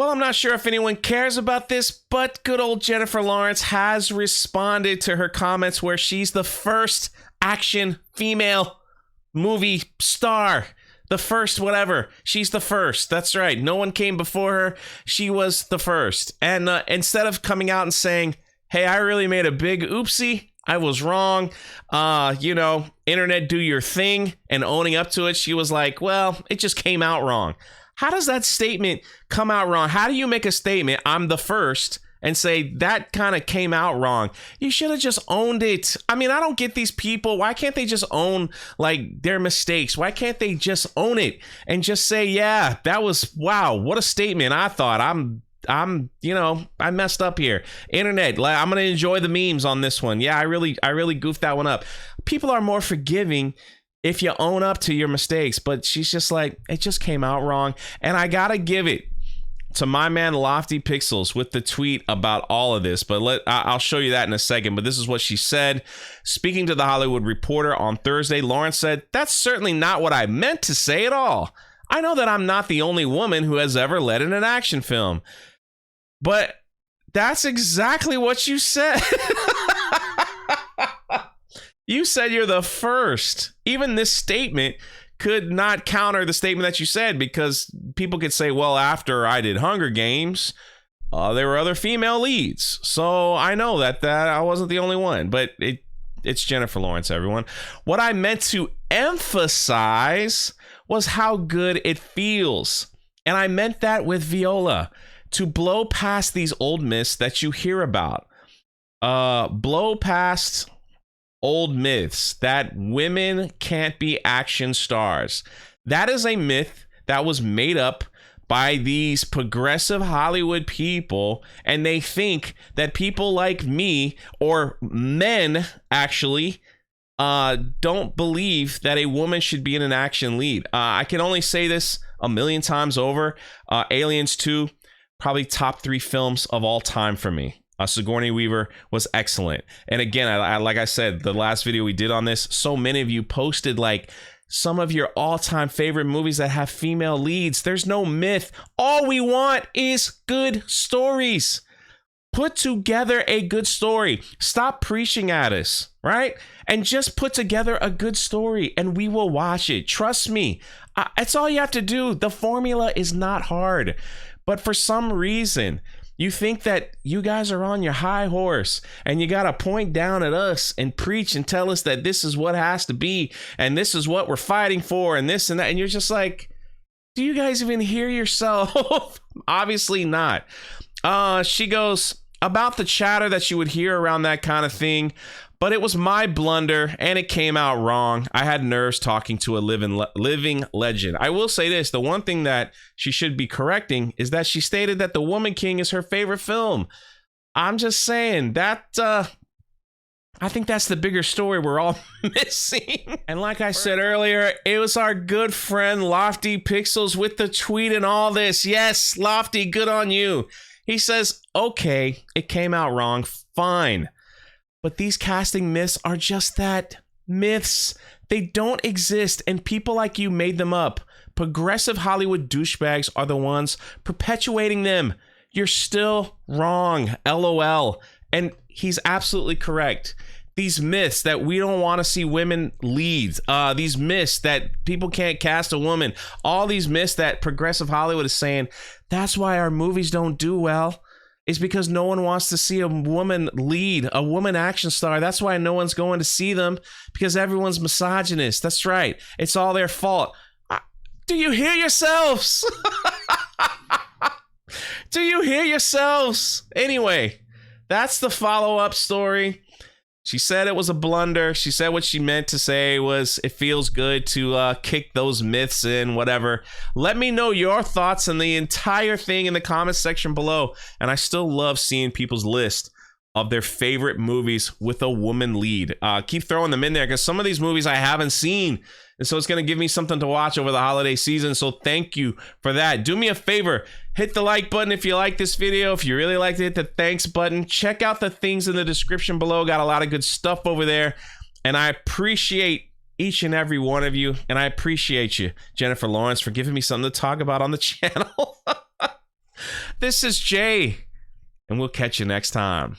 Well, I'm not sure if anyone cares about this, but good old Jennifer Lawrence has responded to her comments where she's the first action female movie star. The first whatever. She's the first. That's right. No one came before her. She was the first. And instead of coming out and saying, hey, I really made a big oopsie, I was wrong, internet, do your thing, and owning up to it, she was like, well, it just came out wrong. How does that statement come out wrong? How do you make a statement, I'm the first, and say that kind of came out wrong? You should have just owned it. I mean, I don't get these people. Why can't they just own like their mistakes? Why can't they just own it and just say, yeah, that was, wow, what a statement. I thought I messed up here. Internet, I'm going to enjoy the memes on this one. Yeah, I really goofed that one up. People are more forgiving if you own up to your mistakes, but she's just like, it just came out wrong. And I gotta give it to my man Lofty Pixels with the tweet about all of this, but I'll show you that in a second. But this is what she said. Speaking to The Hollywood Reporter on Thursday, Lawrence said, that's certainly not what I meant to say at all. I know that I'm not the only woman who has ever led in an action film, but that's exactly what you said. You said you're the first. Even this statement could not counter the statement that you said, because people could say, well, after I did Hunger Games, there were other female leads. So I know that I wasn't the only one, but it's Jennifer Lawrence, everyone. What I meant to emphasize was how good it feels. And I meant that with Viola, to blow past these old myths that you hear about. Blow past old myths that women can't be action stars. That is a myth that was made up by these progressive Hollywood people, and they think that people like me, or men actually, don't believe that a woman should be in an action lead. I can only say this a million times over. Aliens 2, probably top 3 films of all time for me. Sigourney Weaver was excellent. And again, I like I said, the last video we did on this, so many of you posted like some of your all-time favorite movies that have female leads. There's no myth. All we want is good stories. Put together a good story. Stop preaching at us, right? And just put together a good story and we will watch it. Trust me. That's all you have to do. The formula is not hard. But for some reason, you think that you guys are on your high horse and you got to point down at us and preach and tell us that this is what has to be and this is what we're fighting for and this and that. And you're just like, do you guys even hear yourself? Obviously not. She goes, about the chatter that you would hear around that kind of thing, but it was my blunder and it came out wrong. I had nerves talking to a living legend. I will say this, the one thing that she should be correcting is that she stated that The Woman King is her favorite film. I'm just saying that I think that's the bigger story we're all missing. And like I said earlier, it was our good friend Lofty Pixels with the tweet and all this. Yes, Lofty, good on you. He says, okay, it came out wrong, fine. But these casting myths are just that, myths. They don't exist, and people like you made them up. Progressive Hollywood douchebags are the ones perpetuating them. You're still wrong, LOL. And he's absolutely correct. These myths that we don't want to see women lead, these myths that people can't cast a woman, all these myths that progressive Hollywood is saying, that's why our movies don't do well. Is because no one wants to see a woman lead, a woman action star. That's why no one's going to see them, because everyone's misogynist. That's right. It's all their fault. Do you hear yourselves? Do you hear yourselves? Anyway, that's the follow-up story. She said it was a blunder. She said what she meant to say was it feels good to kick those myths in, whatever. Let me know your thoughts on the entire thing in the comments section below. And I still love seeing people's list of their favorite movies with a woman lead. Keep throwing them in there because some of these movies I haven't seen. And so it's going to give me something to watch over the holiday season. So thank you for that. Do me a favor. Hit the like button if you like this video. If you really liked it, hit the thanks button. Check out the things in the description below. Got a lot of good stuff over there. And I appreciate each and every one of you. And I appreciate you, Jennifer Lawrence, for giving me something to talk about on the channel. This is Jay, and we'll catch you next time.